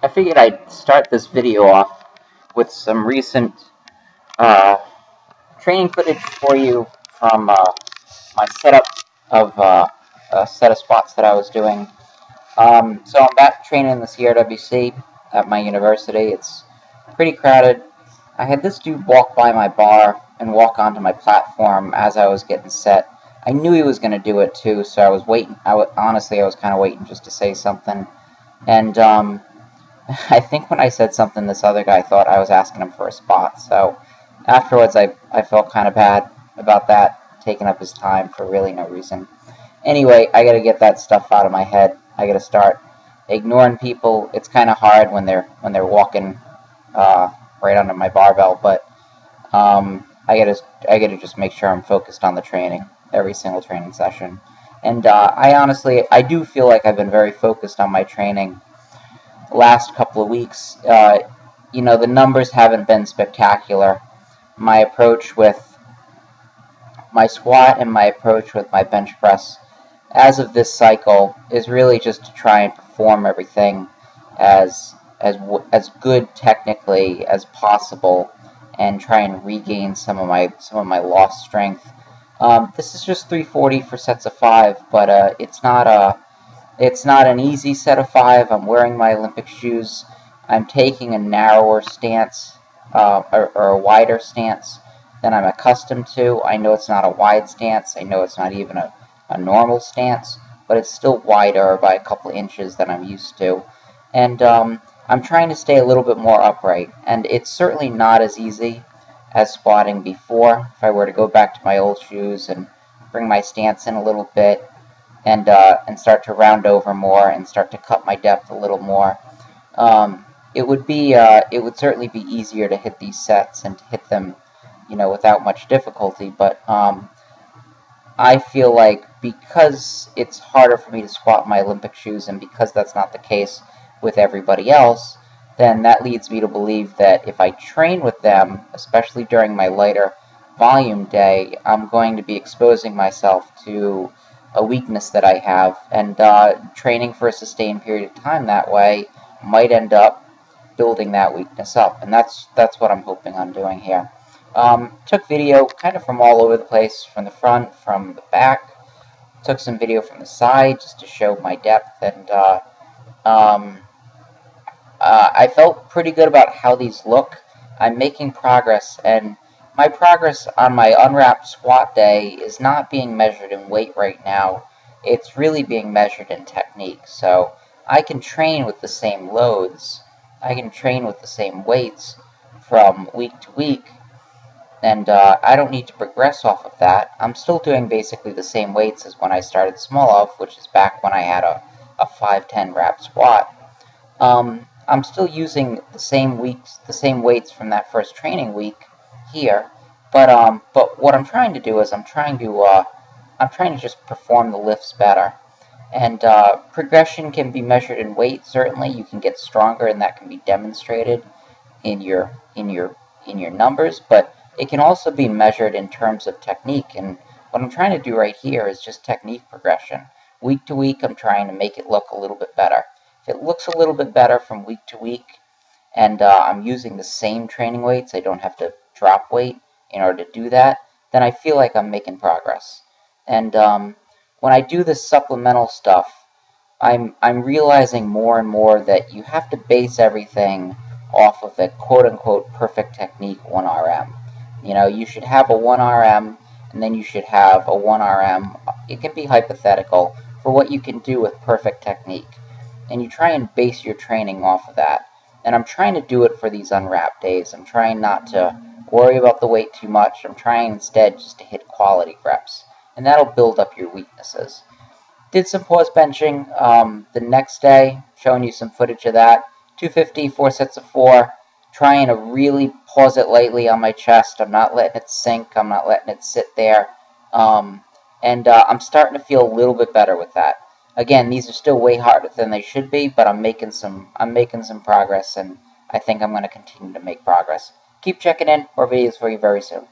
I figured I'd start this video off with some recent uh, training footage for you from my setup of a set of squats that I was doing. So I'm back training in the CRWC at my university. It's pretty crowded. I had this dude walk by my bar and walk onto my platform as I was getting set. I knew he was going to do it too, so I was waiting. Honestly, I was kind of waiting just to say something. And I think when I said something, this other guy thought I was asking him for a spot. So afterwards, I felt kind of bad about that, taking up his time for really no reason. Anyway, I got to get that stuff out of my head. I got to start ignoring people. It's kind of hard when they're walking right under my barbell, but I gotta just make sure I'm focused on the training every single training session. And I do feel like I've been very focused on my training last couple of weeks. The numbers haven't been spectacular. My approach with my squat and my approach with my bench press as of this cycle is really just to try and perform everything as good technically as possible and try and regain some of my lost strength. This is just 340 for sets of 5, but it's not an easy set of 5. I'm wearing my Olympic shoes. I'm taking a narrower stance or a wider stance than I'm accustomed to. I know it's not a wide stance. I know it's not even a normal stance, but it's still wider by a couple inches than I'm used to. And I'm trying to stay a little bit more upright. And it's certainly not as easy as squatting before. If I were to go back to my old shoes and bring my stance in a little bit, and start to round over more and start to cut my depth a little more, it would certainly be easier to hit these sets and to hit them, without much difficulty. But I feel like because it's harder for me to squat in my Olympic shoes, and because that's not the case with everybody else, then that leads me to believe that if I train with them, especially during my lighter volume day, I'm going to be exposing myself to a weakness that I have, and training for a sustained period of time that way might end up building that weakness up, and that's what I'm hoping on doing here. Took video kind of from all over the place, from the front, from the back, took some video from the side just to show my depth, and I felt pretty good about how these look. I'm making progress, and my progress on my unwrapped squat day is not being measured in weight right now. It's really being measured in technique. So I can train with the same loads. I can train with the same weights from week to week, and I don't need to progress off of that. I'm still doing basically the same weights as when I started Smolov, which is back when I had a 5-10 rep squat. I'm still using the same weights from that first training week here, but what I'm trying to do is I'm trying to just perform the lifts better. And progression can be measured in weight. Certainly, you can get stronger, and that can be demonstrated in your numbers. But it can also be measured in terms of technique. And what I'm trying to do right here is just technique progression. Week to week, I'm trying to make it look a little bit better. If it looks a little bit better from week to week, and I'm using the same training weights, I don't have to drop weight in order to do that, then I feel like I'm making progress. And when I do this supplemental stuff, I'm realizing more and more that you have to base everything off of the quote-unquote perfect technique 1RM. You should have a 1RM, and then you should have a 1RM. It can be hypothetical for what you can do with perfect technique. And you try and base your training off of that. And I'm trying to do it for these unwrapped days. I'm trying not to worry about the weight too much. I'm trying instead just to hit quality reps. And that'll build up your weaknesses. Did some pause benching the next day, showing you some footage of that. 250, 4 sets of 4. Trying to really pause it lightly on my chest. I'm not letting it sink. I'm not letting it sit there. I'm starting to feel a little bit better with that. Again, these are still way harder than they should be, but I'm making some progress, and I think I'm going to continue to make progress. Keep checking in. More videos for you very soon.